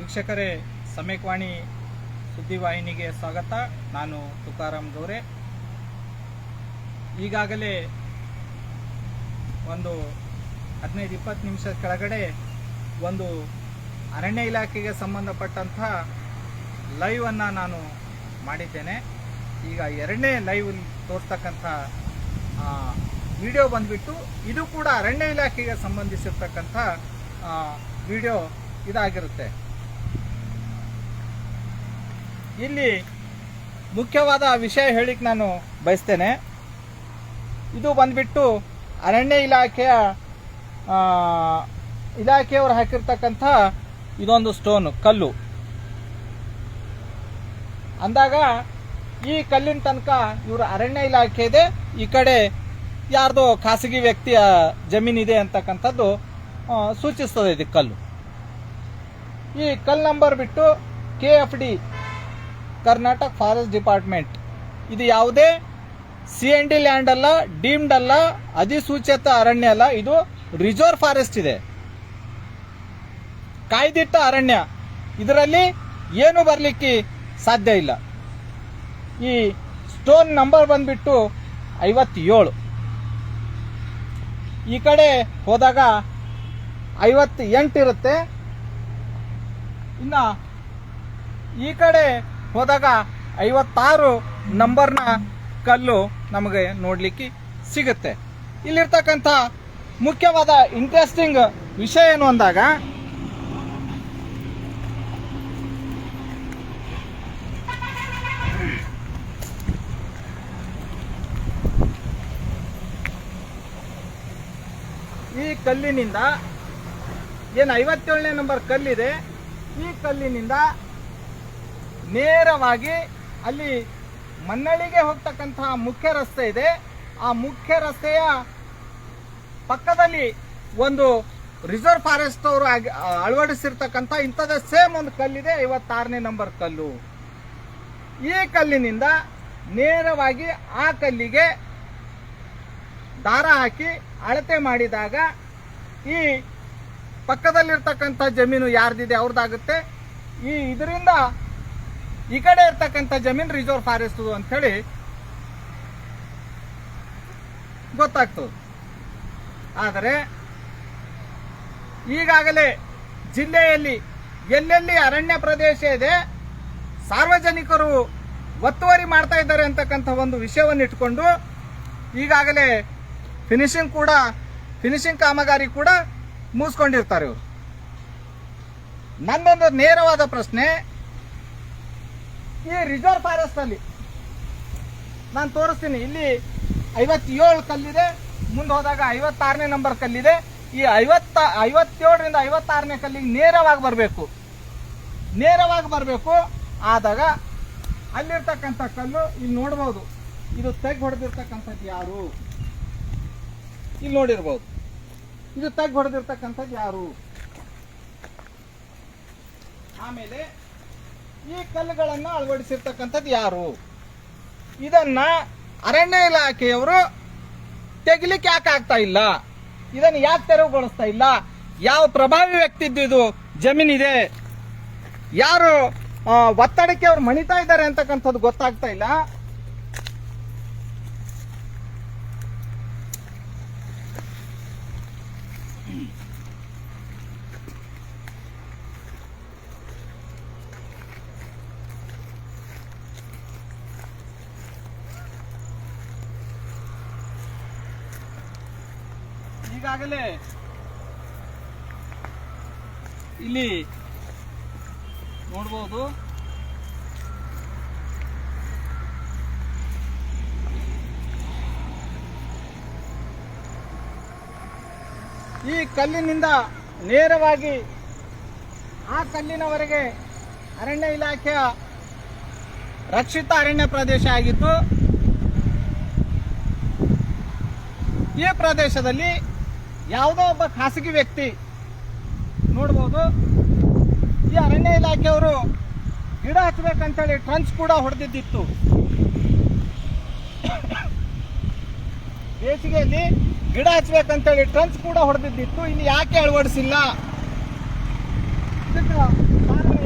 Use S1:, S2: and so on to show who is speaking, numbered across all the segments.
S1: ವೀಕ್ಷಕರೇ, ಸಮಯವಾಣಿ ಸುದ್ದಿವಾಹಿನಿಗೆ ಸ್ವಾಗತ. ನಾನು ತುಕಾರಾಮ್ ಗೌರೆ. ಈಗಾಗಲೇ ಒಂದು 15-20 ನಿಮಿಷದ ಕೆಳಗಡೆ ಒಂದು ಅರಣ್ಯ ಇಲಾಖೆಗೆ ಸಂಬಂಧಪಟ್ಟಂಥ ಲೈವ್ ಅನ್ನು ನಾನು ಮಾಡಿದ್ದೇನೆ. ಈಗ ಎರಡನೇ ಲೈವ್ ತೋರಿಸ್ತಕ್ಕಂಥ ವಿಡಿಯೋ ಬಂದ್ಬಿಟ್ಟು ಇದು ಕೂಡ ಅರಣ್ಯ ಇಲಾಖೆಗೆ ಸಂಬಂಧಿಸಿರ್ತಕ್ಕಂಥ ವಿಡಿಯೋ ಇದಾಗಿರುತ್ತೆ. ಇಲ್ಲಿ ಮುಖ್ಯವಾದ ವಿಷಯ ಹೇಳಿಕ್ಕೆ ನಾನು ಬಯಸ್ತೇನೆ. ಇದು ಬಂದ್ಬಿಟ್ಟು ಅರಣ್ಯ ಇಲಾಖೆಯವರು ಹಾಕಿರ್ತಕ್ಕಂಥ ಇದೊಂದು ಸ್ಟೋನ್ ಕಲ್ಲು ಅಂದಾಗ ಈ ಕಲ್ಲಿನ ತನಕ ಇವರು ಅರಣ್ಯ ಇಲಾಖೆ ಇದೆ, ಈ ಕಡೆ ಯಾರ್ದೋ ಖಾಸಗಿ ವ್ಯಕ್ತಿಯ ಜಮೀನಿದೆ ಅಂತಕ್ಕಂಥದ್ದು ಸೂಚಿಸ್ತದೆ. ಇದು ಕಲ್ಲು, ಈ ಕಲ್ ನಂಬರ್ ಬಿಟ್ಟು KFD ಕರ್ನಾಟಕ ಫಾರೆಸ್ಟ್ ಡಿಪಾರ್ಟ್ಮೆಂಟ್. ಇದು ಯಾವುದೇ CND ಲ್ಯಾಂಡ್ ಅಲ್ಲ, ಡೀಮ್ಡ್ ಅಲ್ಲ, ಅಧಿಸೂಚಿತ ಅರಣ್ಯ ಅಲ್ಲ, ಇದು ರಿಸರ್ವ್ ಫಾರೆಸ್ಟ್ ಇದೆ, ಕಾಯ್ದಿಟ್ಟ ಅರಣ್ಯ. ಇದರಲ್ಲಿ ಏನು ಬರಲಿಕ್ಕೆ ಸಾಧ್ಯ ಇಲ್ಲ. ಈ ಸ್ಟೋನ್ ನಂಬರ್ ಬಂದ್ಬಿಟ್ಟು 57. ಈ ಕಡೆ ಹೋದಾಗ 58 ಇರುತ್ತೆ. ಇನ್ನ ಈ ಕಡೆ ಹೋದಾಗ 56 ನಂಬರ್ನ ಕಲ್ಲು ನಮಗೆ ನೋಡ್ಲಿಕ್ಕೆ ಸಿಗುತ್ತೆ. ಇಲ್ಲಿರ್ತಕ್ಕಂಥ ಮುಖ್ಯವಾದ ಇಂಟ್ರೆಸ್ಟಿಂಗ್ ವಿಷಯ ಏನು ಅಂದಾಗ, ಈ ಕಲ್ಲಿನಿಂದ ಏನು 57ನೇ ನಂಬರ್ ಕಲ್ಲಿದೆ, ಈ ಕಲ್ಲಿನಿಂದ ನೇರವಾಗಿ ಅಲ್ಲಿ ಮನ್ನಳಿಗೆ ಹೋಗ್ತಕ್ಕಂತಹ ಮುಖ್ಯ ರಸ್ತೆ ಇದೆ. ಆ ಮುಖ್ಯ ರಸ್ತೆಯ ಪಕ್ಕದಲ್ಲಿ ಒಂದು ರಿಸರ್ವ್ ಫಾರೆಸ್ಟ್ ಅವರು ಅಳವಡಿಸಿರ್ತಕ್ಕಂಥ ಇಂಥದ ಸೇಮ್ ಒಂದು ಕಲ್ಲಿದೆ, 56ನೇ ನಂಬರ್ ಕಲ್ಲು. ಈ ಕಲ್ಲಿನಿಂದ ನೇರವಾಗಿ ಆ ಕಲ್ಲಿಗೆ ದಾರ ಹಾಕಿ ಅಳತೆ ಮಾಡಿದಾಗ ಈ ಪಕ್ಕದಲ್ಲಿರ್ತಕ್ಕಂಥ ಜಮೀನು ಯಾರ್ದಿದೆ ಅವ್ರದ್ದಾಗುತ್ತೆ. ಇದರಿಂದ ಈ ಕಡೆ ಇರ್ತಕ್ಕಂಥ ಜಮೀನು ರಿಸರ್ವ್ ಫಾರೆಸ್ಟ್ ಅಂಥೇಳಿ ಗೊತ್ತಾಗ್ತದೆ. ಆದರೆ ಈಗಾಗಲೇ ಜಿಲ್ಲೆಯಲ್ಲಿ ಎಲ್ಲೆಲ್ಲಿ ಅರಣ್ಯ ಪ್ರದೇಶ ಇದೆ, ಸಾರ್ವಜನಿಕರು ಒತ್ತುವರಿ ಮಾಡ್ತಾ ಇದ್ದಾರೆ ಅಂತಕ್ಕಂಥ ಒಂದು ವಿಷಯವನ್ನು ಇಟ್ಕೊಂಡು ಈಗಾಗಲೇ ಫಿನಿಶಿಂಗ್ ಕಾಮಗಾರಿ ಕೂಡ ಮುಗಿಸ್ಕೊಂಡಿರ್ತಾರೆ ಇವರು. ನನ್ನೊಂದು ನೇರವಾದ ಪ್ರಶ್ನೆ, ಈ ರಿಸರ್ವ್ ಫಾರೆಸ್ಟ್ ಅಲ್ಲಿ ನಾನು ತೋರಿಸ್ತೀನಿ. ಇಲ್ಲಿ 57 ಕಲ್ಲಿದೆ, ಮುಂದೆ ಹೋದಾಗ 56ನೇ ನಂಬರ್ ಕಲ್ಲಿದೆ. ಈ 57ರಿಂದ 56ನೇ ಕಲ್ಲಿಗೆ ನೇರವಾಗಿ ಬರಬೇಕು. ಆದಾಗ ಅಲ್ಲಿರ್ತಕ್ಕಂಥ ಕಲ್ಲು ಇಲ್ಲಿ ನೋಡ್ಬೋದು. ಇದು ತೆಗ್ ಹೊಡೆದಿರ್ತಕ್ಕಂಥದ್ದು ಯಾರು ಇಲ್ಲಿ ನೋಡಿರ್ಬೋದು. ಇದು ತೆಗ್ ಹೊಡೆದಿರ್ತಕ್ಕಂಥದ್ದು ಯಾರು. ಆಮೇಲೆ ಈ ಕಲ್ಲುಗಳನ್ನು ಅಳವಡಿಸಿರ್ತಕ್ಕಂಥದ್ದು ಯಾರು. ಇದನ್ನ ಅರಣ್ಯ ಇಲಾಖೆಯವರು ತೆಗಿಲಿಕ್ಕೆ ಯಾಕೆ ಆಗ್ತಾ ಇಲ್ಲ, ಇದನ್ನು ಯಾಕೆ ತೆರವುಗೊಳಿಸ್ತಾ ಇಲ್ಲ, ಯಾವ ಪ್ರಭಾವಿ ವ್ಯಕ್ತಿದ್ದು ಜಮೀನಿದೆ, ಯಾರು ಒತ್ತಡಕ್ಕೆ ಅವ್ರು ಮಣಿತಾ ಇದ್ದಾರೆ ಅಂತಕ್ಕಂಥದ್ದು ಗೊತ್ತಾಗ್ತಾ ಇಲ್ಲ. ಈಗಾಗಲೇ ಇಲ್ಲಿ ನೋಡ್ಬೋದು, ಈ ಕಲ್ಲಿನಿಂದ ನೇರವಾಗಿ ಆ ಕಲ್ಲಿನವರೆಗೆ ಅರಣ್ಯ ಇಲಾಖೆಯ ರಕ್ಷಿತ ಅರಣ್ಯ ಪ್ರದೇಶ ಆಗಿತ್ತು. ಈ ಪ್ರದೇಶದಲ್ಲಿ ಯಾವುದೋ ಒಬ್ಬ ಖಾಸಗಿ ವ್ಯಕ್ತಿ ನೋಡ್ಬೋದು, ಈ ಅರಣ್ಯ ಇಲಾಖೆಯವರು ಗಿಡ ಹಚ್ಚಬೇಕಂತೇಳಿ ಟ್ರಂಚ್ ಕೂಡ ಹೊಡೆದಿದ್ದಿತ್ತು. ಬೇಸಿಗೆಯಲ್ಲಿ ಗಿಡ ಹಚ್ಚಬೇಕಂತೇಳಿ ಟ್ರಂಚ್ ಕೂಡ ಹೊಡೆದಿದ್ದಿತ್ತು. ಇಲ್ಲಿ ಯಾಕೆ ಅಳವಡಿಸಿಲ್ಲ? ಇದಕ್ಕೆ ಕಾರಣ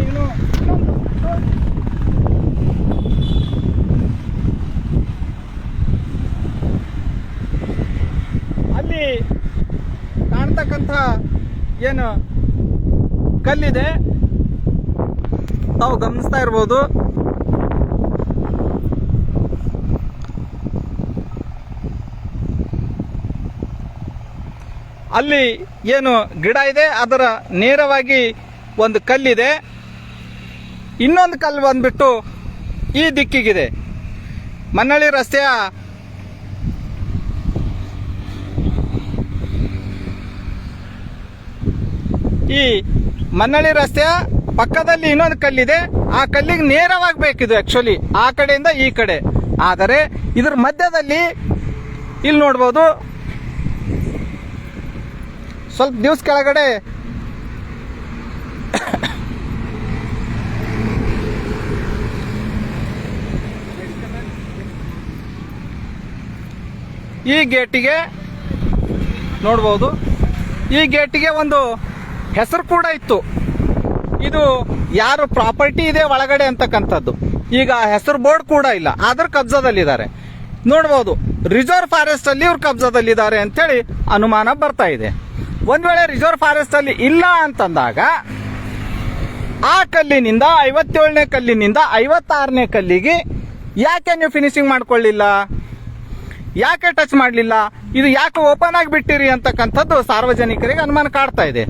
S1: ಅಲ್ಲಿ ಕಾಣ್ತಕ್ಕಂಥ ಏನು ಕಲ್ಲಿದೆ ತಾವು ಗಮನಿಸ್ತಾ ಇರ್ಬೋದು. ಅಲ್ಲಿ ಏನು ಗಿಡ ಇದೆ ಅದರ ನೇರವಾಗಿ ಒಂದು ಕಲ್ಲಿದೆ. ಇನ್ನೊಂದು ಕಲ್ಲು ಬಂದ್ಬಿಟ್ಟು ಈ ದಿಕ್ಕಿಗಿದೆ. ಮನ್ನಳ್ಳಿ ರಸ್ತೆಯ ಈ ಮನ್ನಳ್ಳಿ ರಸ್ತೆಯ ಪಕ್ಕದಲ್ಲಿ ಇನ್ನೊಂದು ಕಲ್ಲಿದೆ. ಆ ಕಲ್ಲಿಗೆ ನೇರವಾಗಿ ಬೇಕಿದೆ ಆಕ್ಚುಲಿ ಆ ಕಡೆಯಿಂದ ಈ ಕಡೆ. ಆದರೆ ಇದ್ರ ಮಧ್ಯದಲ್ಲಿ ಇಲ್ಲಿ ನೋಡ್ಬೋದು ಸ್ವಲ್ಪ ದಿವಸ ಕೆಳಗಡೆ ಈ ಗೇಟಿಗೆ ನೋಡ್ಬೋದು, ಈ ಗೇಟಿಗೆ ಒಂದು ಹೆಸರು ಕೂಡ ಇತ್ತು. ಇದು ಯಾರು ಪ್ರಾಪರ್ಟಿ ಇದೆ ಒಳಗಡೆ ಅಂತಕ್ಕಂಥದ್ದು. ಈಗ ಹೆಸರು ಬೋರ್ಡ್ ಕೂಡ ಇಲ್ಲ, ಆದ್ರ ಕಬ್ಜಾದಲ್ಲಿದ್ದಾರೆ. ನೋಡ್ಬೋದು ರಿಸರ್ವ್ ಫಾರೆಸ್ಟ್ ಅಲ್ಲಿ ಇವ್ರು ಕಬ್ಜಾದಲ್ಲಿದ್ದಾರೆ ಅಂತೇಳಿ ಅನುಮಾನ ಬರ್ತಾ ಇದೆ. ಒಂದ್ ವೇಳೆ ರಿಸರ್ವ್ ಫಾರೆಸ್ಟ್ ಅಲ್ಲಿ ಇಲ್ಲ ಅಂತಂದಾಗ ಆ ಕಲ್ಲಿನಿಂದ 57ನೇ ಕಲ್ಲಿನಿಂದ 56ನೇ ಕಲ್ಲಿಗೆ ಯಾಕೆ ನೀವು ಫಿನಿಶಿಂಗ್ ಮಾಡ್ಕೊಳ್ಳಿಲ್ಲ, ಯಾಕೆ ಟಚ್ ಮಾಡಲಿಲ್ಲ, ಇದು ಯಾಕೆ ಓಪನ್ ಆಗಿ ಬಿಟ್ಟಿರಿ ಅಂತಕ್ಕಂಥದ್ದು ಸಾರ್ವಜನಿಕರಿಗೆ ಅನುಮಾನ ಕಾಡ್ತಾ ಇದೆ.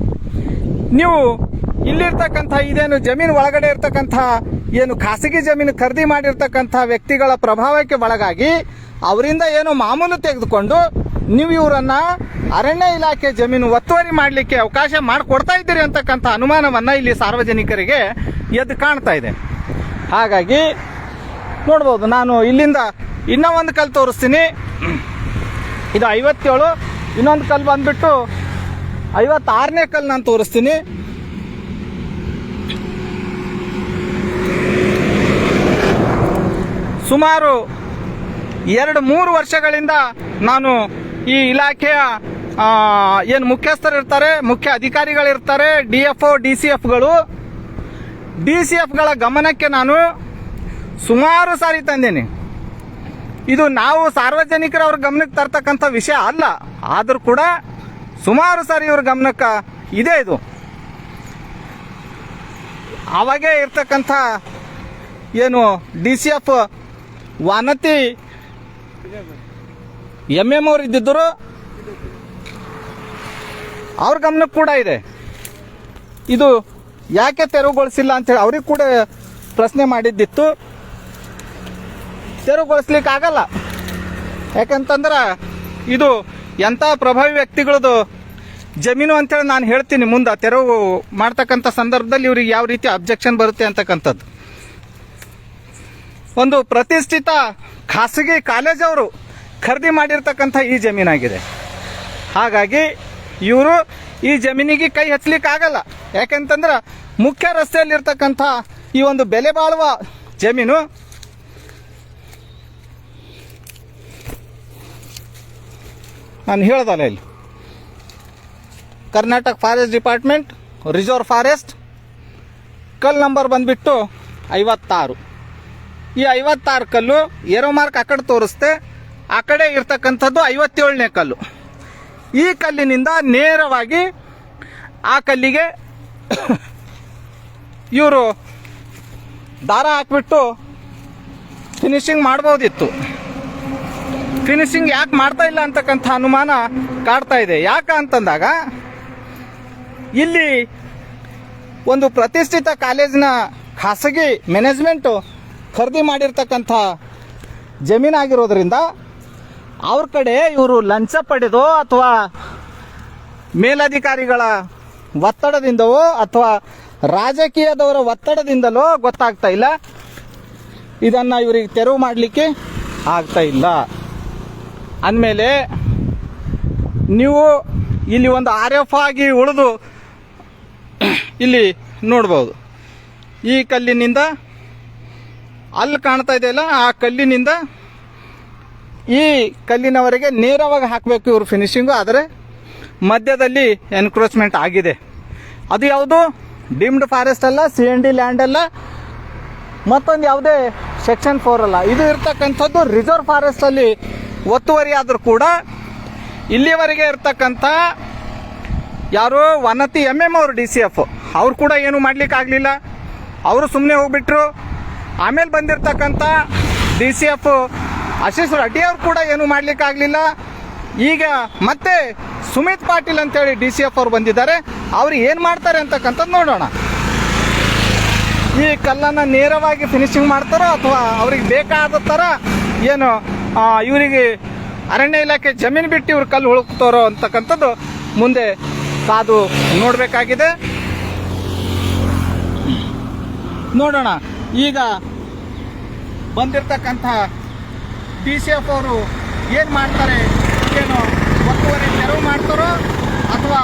S1: ನೀವು ಇಲ್ಲಿರ್ತಕ್ಕಂಥ ಇದೇನು ಜಮೀನು ಒಳಗಡೆ ಇರ್ತಕ್ಕಂಥ ಏನು ಖಾಸಗಿ ಜಮೀನು ಖರೀದಿ ಮಾಡಿರ್ತಕ್ಕಂಥ ವ್ಯಕ್ತಿಗಳ ಪ್ರಭಾವಕ್ಕೆ ಒಳಗಾಗಿ ಅವರಿಂದ ಏನು ಮಾಮೂಲು ತೆಗೆದುಕೊಂಡು ನೀವು ಇವರನ್ನ ಅರಣ್ಯ ಇಲಾಖೆ ಜಮೀನು ಒತ್ತುವರಿ ಮಾಡಲಿಕ್ಕೆ ಅವಕಾಶ ಮಾಡಿಕೊಡ್ತಾ ಇದ್ದೀರಿ ಅಂತಕ್ಕಂಥ ಅನುಮಾನವನ್ನ ಇಲ್ಲಿ ಸಾರ್ವಜನಿಕರಿಗೆ ಎದ್ದು ಕಾಣ್ತಾ ಇದೆ. ಹಾಗಾಗಿ ನೋಡ್ಬೋದು, ನಾನು ಇಲ್ಲಿಂದ ಇನ್ನೂ ಒಂದು ಕಲ್ಲು ತೋರಿಸ್ತೀನಿ. ಇದು 57, ಇನ್ನೊಂದು ಕಲ್ಲು ಬಂದ್ಬಿಟ್ಟು 56ನೇ ಕಲ್ಲು ನಾನು ತೋರಿಸ್ತೀನಿ. ಸುಮಾರು 2-3 ವರ್ಷಗಳಿಂದ ನಾನು ಈ ಇಲಾಖೆಯ ಏನು ಮುಖ್ಯಸ್ಥರು ಇರ್ತಾರೆ, ಮುಖ್ಯ ಅಧಿಕಾರಿಗಳಿರ್ತಾರೆ, DFO DCFಗಳು, DCFಗಳ ಗಮನಕ್ಕೆ ನಾನು ಸುಮಾರು ಸಾರಿ ತಂದೇನೆ. ಇದು ನಾವು ಸಾರ್ವಜನಿಕರವ್ರ ಗಮನಕ್ಕೆ ತರ್ತಕ್ಕಂಥ ವಿಷಯ ಅಲ್ಲ, ಆದರೂ ಕೂಡ ಸುಮಾರು ಸಾರಿ ಇವ್ರ ಗಮನಕ್ಕೆ ಇದೆ. ಇದು ಅವಾಗೇ ಇರ್ತಕ್ಕಂಥ ಏನು DCF ವಾನತಿ MM ಅವ್ರು ಇದ್ದಿದ್ದರು, ಅವ್ರ ಗಮನಕ್ಕೆ ಕೂಡ ಇದೆ. ಇದು ಯಾಕೆ ತೆರವುಗೊಳಿಸಿಲ್ಲ ಅಂತೇಳಿ ಅವ್ರಿಗೆ ಕೂಡ ಪ್ರಶ್ನೆ ಮಾಡಿದ್ದಿತ್ತು. ತೆರವುಗೊಳಿಸ್ಲಿಕ್ಕೆ ಆಗಲ್ಲ, ಯಾಕಂತಂದ್ರೆ ಇದು ಎಂಥ ಪ್ರಭಾವಿ ವ್ಯಕ್ತಿಗಳದು ಜಮೀನು ಅಂತೇಳಿ ನಾನು ಹೇಳ್ತೀನಿ ಮುಂದೆ. ತೆರವು ಮಾಡ್ತಕ್ಕಂಥ ಸಂದರ್ಭದಲ್ಲಿ ಇವ್ರಿಗೆ ಯಾವ ರೀತಿ ಅಬ್ಜೆಕ್ಷನ್ ಬರುತ್ತೆ ಅಂತಕ್ಕಂಥದ್ದು. ಒಂದು ಪ್ರತಿಷ್ಠಿತ ಖಾಸಗಿ ಕಾಲೇಜವರು ಖರೀದಿ ಮಾಡಿರ್ತಕ್ಕಂಥ ಈ ಜಮೀನಾಗಿದೆ. ಹಾಗಾಗಿ ಇವರು ಈ ಜಮೀನಿಗೆ ಕೈ ಹಚ್ಚಲಿಕ್ಕೆ ಆಗಲ್ಲ. ಯಾಕಂತಂದ್ರೆ ಮುಖ್ಯ ರಸ್ತೆಯಲ್ಲಿರ್ತಕ್ಕಂಥ ಈ ಒಂದು ಬೆಲೆ ಬಾಳುವ ಜಮೀನು ನಾನು ಹೇಳ್ದಲ್ಲ, ಇಲ್ಲಿ Karnataka forest department reserve forest ಕಲ್ ನಂಬರ್ ಬಂದ್ಬಿಟ್ಟು 56. ಈ 56 ಕಲ್ಲು ಏರೋ ಮಾರ್ಕ್ ಆ ಕಡೆ ತೋರಿಸ್ತೆ, ಆ ಕಡೆ ಇರ್ತಕ್ಕಂಥದ್ದು 57ನೇ ಕಲ್ಲು. ಈ ಕಲ್ಲಿನಿಂದ ನೇರವಾಗಿ ಆ ಕಲ್ಲಿಗೆ ಇವರು ದಾರ ಹಾಕ್ಬಿಟ್ಟು ಫಿನಿಶಿಂಗ್ ಮಾಡ್ಬೋದಿತ್ತು. ಫಿನಿಶಿಂಗ್ ಯಾಕೆ ಮಾಡ್ತಾ ಇಲ್ಲ ಅಂತಕ್ಕಂಥ ಅನುಮಾನ ಕಾಡ್ತಾ ಇದೆ. ಯಾಕೆ ಅಂತಂದಾಗ ಇಲ್ಲಿ ಒಂದು ಪ್ರತಿಷ್ಠಿತ ಕಾಲೇಜಿನ ಖಾಸಗಿ ಮ್ಯಾನೇಜ್ಮೆಂಟು ಖರೀದಿ ಮಾಡಿರ್ತಕ್ಕಂಥ ಜಮೀನಾಗಿರೋದ್ರಿಂದ ಅವ್ರ ಕಡೆ ಇವರು ಲಂಚ ಪಡೆದೋ ಅಥವಾ ಮೇಲಧಿಕಾರಿಗಳ ಒತ್ತಡದಿಂದವೋ ಅಥವಾ ರಾಜಕೀಯದವರ ಒತ್ತಡದಿಂದಲೋ ಗೊತ್ತಾಗ್ತಾ ಇಲ್ಲ, ಇದನ್ನು ಇವರಿಗೆ ತೆರವು ಮಾಡಲಿಕ್ಕೆ ಆಗ್ತಾ ಇಲ್ಲ. ಅಂದಮೇಲೆ ನೀವು ಇಲ್ಲಿ ಒಂದು RF ಆಗಿ ಉಳಿದು ಇಲ್ಲಿ ನೋಡ್ಬೋದು, ಈ ಕಲ್ಲಿನಿಂದ ಅಲ್ಲಿ ಕಾಣ್ತಾ ಇದೆಯಲ್ಲ, ಆ ಕಲ್ಲಿನಿಂದ ಈ ಕಲ್ಲಿನವರೆಗೆ ನೇರವಾಗಿ ಹಾಕಬೇಕು ಇವರು ಫಿನಿಶಿಂಗು. ಆದರೆ ಮಧ್ಯದಲ್ಲಿ ಎನ್ಕ್ರೋಚ್ಮೆಂಟ್ ಆಗಿದೆ. ಅದು ಯಾವುದು? ಡೀಮ್ಡ್ ಫಾರೆಸ್ಟ್ ಅಲ್ಲ, CND ಲ್ಯಾಂಡ್ ಅಲ್ಲ, ಮತ್ತೊಂದು ಯಾವುದೇ ಸೆಕ್ಷನ್ 4 ಅಲ್ಲ. ಇದು ಇರ್ತಕ್ಕಂಥದ್ದು ರಿಸರ್ವ್ ಫಾರೆಸ್ಟ್ ಅಲ್ಲಿ ಒತ್ತುವರಿ ಆದರೂ ಕೂಡ ಇಲ್ಲಿವರೆಗೆ ಇರ್ತಕ್ಕಂಥ ಯಾರು ವನತಿ MM ಅವರು DCF ಅವ್ರು ಕೂಡ ಏನು ಮಾಡ್ಲಿಕ್ಕೆ ಆಗಲಿಲ್ಲ, ಅವರು ಸುಮ್ಮನೆ ಹೋಗ್ಬಿಟ್ರು. ಆಮೇಲೆ ಬಂದಿರತಕ್ಕಂಥ DCF ಆಶೀಶ್ ರೆಡ್ಡಿ ಅವ್ರು ಕೂಡ ಏನು ಮಾಡ್ಲಿಕ್ಕೆ ಆಗಲಿಲ್ಲ. ಈಗ ಮತ್ತೆ ಸುಮಿತ್ ಪಾಟೀಲ್ ಅಂತೇಳಿ DCF ಅವ್ರು ಬಂದಿದ್ದಾರೆ. ಅವ್ರು ಏನು ಮಾಡ್ತಾರೆ ಅಂತಕ್ಕಂಥದ್ದು ನೋಡೋಣ. ಈ ಕಲ್ಲನ್ನು ನೇರವಾಗಿ ಫಿನಿಶಿಂಗ್ ಮಾಡ್ತಾರೋ ಅಥವಾ ಅವ್ರಿಗೆ ಬೇಕಾದ ಥರ ಏನು ಇವರಿಗೆ ಅರಣ್ಯ ಇಲಾಖೆ ಜಮೀನು ಬಿಟ್ಟು ಇವ್ರು ಕಲ್ಲು ಹುಡುಕ್ತಾರೋ ಅಂತಕ್ಕಂಥದ್ದು ಮುಂದೆ ಕಾದು ನೋಡಬೇಕಾಗಿದೆ. ನೋಡೋಣ ಈಗ ಬಂದಿರತಕ್ಕಂಥ DCF ಅವರು ಏನು ಮಾಡ್ತಾರೆ, ಏನು ಒತ್ತುವರಿ ತೆರವು ಮಾಡ್ತಾರೋ ಅಥವಾ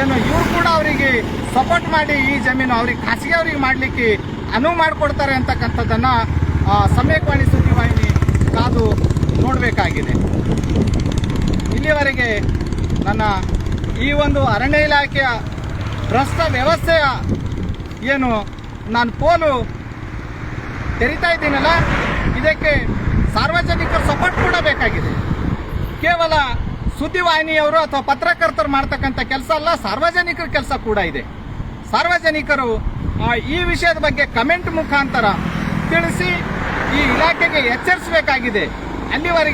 S1: ಏನು ಇವ್ರು ಕೂಡ ಅವರಿಗೆ ಸಪೋರ್ಟ್ ಮಾಡಿ ಈ ಜಮೀನು ಅವ್ರಿಗೆ ಖಾಸಗಿ ಅವ್ರಿಗೆ ಮಾಡಲಿಕ್ಕೆ ಅನುವು ಮಾಡಿಕೊಡ್ತಾರೆ ಅಂತಕ್ಕಂಥದ್ದನ್ನು ಸಮಯವಾಣಿ ಸುದ್ದಿವಾಹಿನಿ ಕಾದು ನೋಡಬೇಕಾಗಿದೆ. ಇಲ್ಲಿವರೆಗೆ ನನ್ನ ಈ ಒಂದು ಅರಣ್ಯ ಇಲಾಖೆಯ ಭ್ರಷ್ಟ ವ್ಯವಸ್ಥೆಯ ಏನು ನಾನು ಪೋಲು ತೆರಿತಾ ಇದ್ದೀನಲ್ಲ, ಇದಕ್ಕೆ ಸಾರ್ವಜನಿಕರ ಸಪೋರ್ಟ್ ಕೂಡ ಬೇಕಾಗಿದೆ. ಕೇವಲ ಸುದ್ದಿವಾಹಿನಿಯವರು ಅಥವಾ ಪತ್ರಕರ್ತರು ಮಾಡ್ತಕ್ಕಂಥ ಕೆಲಸ ಅಲ್ಲ, ಸಾರ್ವಜನಿಕರ ಕೆಲಸ ಕೂಡ ಇದೆ. ಸಾರ್ವಜನಿಕರು ಈ ವಿಷಯದ ಬಗ್ಗೆ ಕಮೆಂಟ್ ಮುಖಾಂತರ ತಿಳಿಸಿ ಈ ಇಲಾಖೆಗೆ ಎಚ್ಚರಿಸಬೇಕಾಗಿದೆ. ಅಲ್ಲಿವರೆಗೆ